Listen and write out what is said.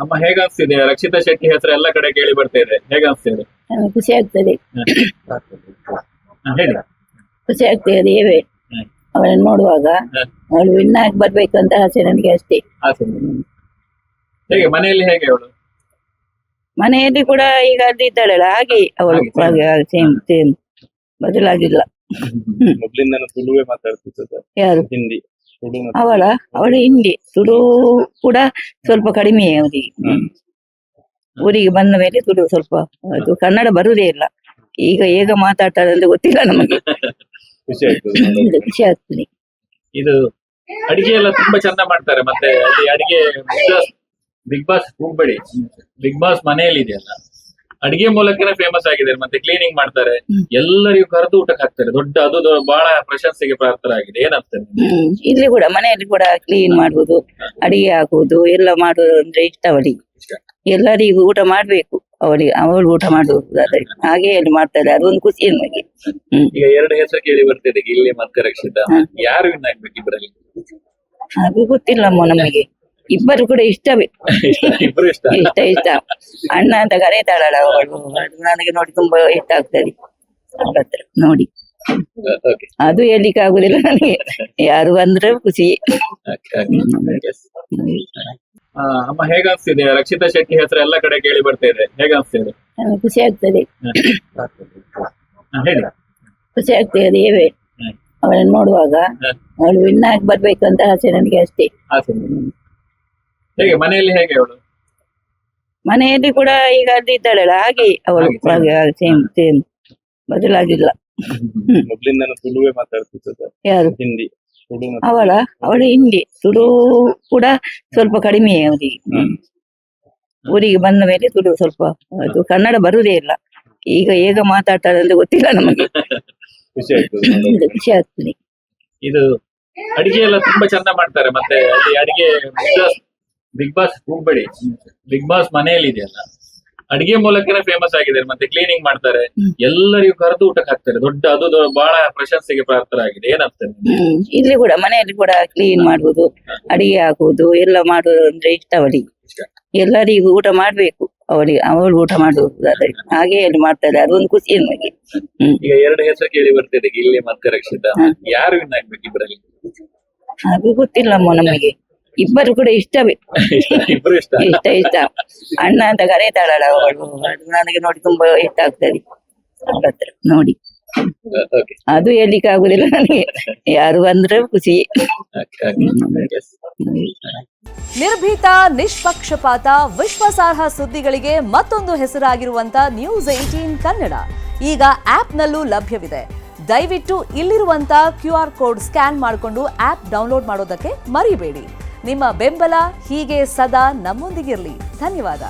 ಅಮ್ಮ ಹೇಗನ್ಸ್ತಿದೆ ರಕ್ಷಿತಾ ಶೆಟ್ಟಿ ಹೆಸರು ಎಲ್ಲ ಕಡೆ ಕೇಳಿ ಬರ್ತಾ ಇದೆ, ಹೇಗನ್ಸ್ತಿದೆ? ಖುಷಿ ಆಗ್ತದೆ. ಹೇಳಿ. ಖುಷಿ ಆಗ್ತದೆ ಏವೆ ಅವಳನ್ನು ನೋಡುವಾಗ. ಅವಳು ವಿನ್ ಆಗಿ ಬರ್ಬೇಕು ಅಂತ ಆಸೆ ನನಗೆ ಅಷ್ಟೇ. ಹೇಗೆ ಮನೆಯಲ್ಲಿ ಹೇಗೆ ಅವಳು? ಮನೆಯಲ್ಲಿ ಕೂಡ ಈಗ ಇದ್ದಾಳಲ್ಲ ಹಾಗೆ ಅವಳು ಸೇಮ್ ಸೇಮ್ ಬದಲಾಗಿಲ್ಲ. ಮೊದಲಿಂದ ತುಳುವೇ ಮಾತಾಡ್ತಿದ್ದ. ಯಾರು? ಹಿಂದಿ. ಅವಳು ಹಿಂದಿ ತುಳು ಕೂಡ ಸ್ವಲ್ಪ ಕಡಿಮೆ ಅವರಿಗೆ. ಊರಿಗೆ ಬಂದ ಮೇಲೆ ತುಳು ಸ್ವಲ್ಪ, ಅದು ಕನ್ನಡ ಬರುದೇ ಇಲ್ಲ. ಈಗ ಹೇಗ ಮಾತಾಡ್ತಾಳೆ ಅಂತ ಗೊತ್ತಿಲ್ಲ ನಮಗೆ. ಖುಷಿ ಆಗ್ತದೆ. ಇದು ಅಡಿಗೆ ಎಲ್ಲ ತುಂಬಾ ಚಂದ ಮಾಡ್ತಾರೆ. ಮತ್ತೆ ಅಲ್ಲಿ ಅಡಿಗೆ ಬಿಗ್ ಬಾಸ್ ಹೋಗ್ಬೇಡಿ, ಬಿಗ್ ಬಾಸ್ ಮನೆಯಲ್ಲಿ ಇದೆಯಲ್ಲ, ಅಡಿಗೆ ಮೂಲಕನೇ ಫೇಮಸ್ ಆಗಿದ್ದಾರೆ. ಮತ್ತೆ ಕ್ಲೀನಿಂಗ್ ಮಾಡ್ತಾರೆ, ಎಲ್ಲರಿಗೂ ಕರೆದು ಊಟಕ್ಕೆ ಹಾಕ್ತಾರೆ. ಅದು ಬಹಳ ಪ್ರಶಂಸೆಗೆ ಪಾತ್ರರಾಗಿದೆ. ಏನಾಗ್ತದೆ? ಇಲ್ಲಿ ಕೂಡ ಮನೆಯಲ್ಲಿ ಕೂಡ ಕ್ಲೀನ್ ಮಾಡುವುದು, ಅಡಿಗೆ ಹಾಕುವುದು ಎಲ್ಲ ಮಾಡುವುದು ಅಂದ್ರೆ ಇಷ್ಟ ಅವಳಿಗೆ. ಎಲ್ಲರಿಗೂ ಊಟ ಮಾಡ್ಬೇಕು ಅವಳು ಊಟ ಮಾಡುವುದು ಹಾಗೆ ಅಲ್ಲಿ ಮಾಡ್ತಾರೆ. ಅದೊಂದು ಖುಷಿ ನಮಗೆ. ಈಗ ಎರಡು ಹೆಸರು ಕೇಳಿ ಬರ್ತಿದೆ, ಗಿಲ್ಲಿ ಮತ್ತೆ ರಕ್ಷಿತಾ. ಯಾರು ವಿನ್ ಆಗ್ಬೇಕು ಇಬ್ಬರಲ್ಲಿ? ಅದು ಗೊತ್ತಿಲ್ಲಮ್ಮ ನಮಗೆ. ಇಬ್ಬರು ಕೂಡ ಇಷ್ಟವೇ. ಇಬ್ರು ಇಷ್ಟ. ಇಷ್ಟ ಅಣ್ಣ ಅಂತ ಕರೆತಾಳಲ್ಲ ಅವಳು, ನನಗೆ ನೋಡಿ ತುಂಬಾ ಇಷ್ಟ ಆಗ್ತದೆ ಅವ್ರ ಹತ್ರ ನೋಡಿ. ಅದು ಹೇಳಿಕ್ಕೆ ಆಗುದಿಲ್ಲ ನನಗೆ, ಯಾರು ಬಂದ್ರೆ ಖುಷಿ. ಅಮ್ಮ ಹೇಗನ್ಸ್ತಿದೆ ರಕ್ಷಿತಾ ಶೆಟ್ಟಿ ಹೆಸರು ಎಲ್ಲ ಕಡೆ ಕೇಳಿ ಬರ್ತಾ ಇದೆ, ಹೇಗನ್ಸ್ತಿದೆ? ಖುಷಿ ಆಗ್ತದೆ. ಹೇಳಿ. ಖುಷಿ ಆಗ್ತದೆ ಏವೆ ಅವಳನ್ನು ನೋಡುವಾಗ. ಅವಳು ವಿನ್ ಆಗಿ ಬರ್ಬೇಕು ಅಂತ ಆಸೆ ನನಗೆ ಅಷ್ಟೇ. ಹೇಗೆ ಮನೆಯಲ್ಲಿ ಹೇಗೆ ಅವಳು? ಮನೆಯಲ್ಲಿ ಕೂಡ ಈಗ ಇದ್ದಾಳಲ್ಲ ಹಾಗೆ ಅವಳು ಸೇಮ್ ಸೇಮ್ ಬದಲಾಗಿಲ್ಲ. ಮೊದಲಿಂದ ತುಳುವೇ ಮಾತಾಡ್ತಿದ್ದ. ಯಾರು? ಹಿಂದಿ. ಅವಳು ಹಿಂದಿ ತುಳು ಕೂಡ ಸ್ವಲ್ಪ ಕಡಿಮೆ ಅವರಿಗೆ. ಊರಿಗೆ ಬಂದ ಮೇಲೆ ತುಳು ಸ್ವಲ್ಪ, ಅದು ಕನ್ನಡ ಬರುದೇ ಇಲ್ಲ. ಈಗ ಹೇಗ ಮಾತಾಡ್ತಾಳೆ ಅಂತ ಗೊತ್ತಿಲ್ಲ ನಮಗೆ. ಖುಷಿ ಆಗ್ತದೆ. ಇದು ಅಡಿಗೆ ಎಲ್ಲ ತುಂಬಾ ಚಂದ ಮಾಡ್ತಾರೆ. ಮತ್ತೆ ಅಲ್ಲಿ ಅಡಿಗೆ ಬಿಗ್ ಬಾಸ್ ಹೋಗ್ಬೇಡಿ, ಬಿಗ್ ಬಾಸ್ ಮನೆಯಲ್ಲಿ ಇದೆಯಲ್ಲ, ಅಡಿಗೆ ಮೂಲಕನೇ ಫೇಮಸ್ ಆಗಿದ್ದಾರೆ. ಮತ್ತೆ ಕ್ಲೀನಿಂಗ್ ಮಾಡ್ತಾರೆ, ಎಲ್ಲರಿಗೂ ಕರೆದು ಊಟಕ್ಕೆ ಹಾಕ್ತಾರೆ. ಅದು ಬಹಳ ಪ್ರಶಂಸೆಗೆ ಪಾತ್ರರಾಗಿದೆ. ಏನಾಗ್ತದೆ? ಇಲ್ಲಿ ಕೂಡ ಮನೆಯಲ್ಲಿ ಕೂಡ ಕ್ಲೀನ್ ಮಾಡುವುದು, ಅಡಿಗೆ ಹಾಕುವುದು ಎಲ್ಲ ಮಾಡುವುದು ಅಂದ್ರೆ ಇಷ್ಟ ಅವಳಿಗೆ. ಎಲ್ಲರಿಗೂ ಊಟ ಮಾಡ್ಬೇಕು ಅವಳು ಊಟ ಮಾಡುವುದು ಹಾಗೆ ಅಲ್ಲಿ ಮಾಡ್ತಾರೆ. ಅದೊಂದು ಖುಷಿ ನಮಗೆ. ಈಗ ಎರಡು ಹೆಸರು ಕೇಳಿ ಬರ್ತಿದೆ, ಗಿಲ್ಲಿ ಮತ್ತೆ ರಕ್ಷಿತಾ. ಯಾರು ವಿನ್ ಆಗ್ಬೇಕು ಇಬ್ಬರಲ್ಲಿ? ಅದು ಗೊತ್ತಿಲ್ಲಮ್ಮ ನಮಗೆ. ಇಬ್ಬರು ಕೂಡ ಇಷ್ಟವೇ. ಇಬ್ರು ಇಷ್ಟ. ಅಣ್ಣ ಅಂತ ಕರೆತಾಳಲ್ಲ ಅವಳು, ನನಗೆ ನೋಡಿ ತುಂಬಾ ಇಷ್ಟ ಆಗ್ತದೆ ಅವ್ರ ಹತ್ರ ನೋಡಿ. ಅದು ಹೇಳಿಕ್ಕೆ ಆಗುದಿಲ್ಲ ನನಗೆ, ಯಾರು ಬಂದ್ರೆ ಖುಷಿ. ನಿರ್ಭೀತ, ನಿಷ್ಪಕ್ಷಪಾತ, ವಿಶ್ವಾಸಾರ್ಹ ಸುದ್ದಿಗಳಿಗೆ ಮತ್ತೊಂದು ಹೆಸರಾಗಿರುವಂತ News18 ಕನ್ನಡ ಈಗ ಆಪ್ನಲ್ಲೂ ಲಭ್ಯವಿದೆ. ದಯವಿಟ್ಟು ಇಲ್ಲಿರುವಂತ QR ಕೋಡ್ ಸ್ಕ್ಯಾನ್ ಮಾಡಿಕೊಂಡು ಆಪ್ ಡೌನ್ಲೋಡ್ ಮಾಡೋದಕ್ಕೆ ಮರಿಬೇಡಿ. ನಿಮ್ಮ ಬೆಂಬಲ ಹೀಗೆ ಸದಾ ನಮ್ಮೊಂದಿಗಿರಲಿ. ಧನ್ಯವಾದ.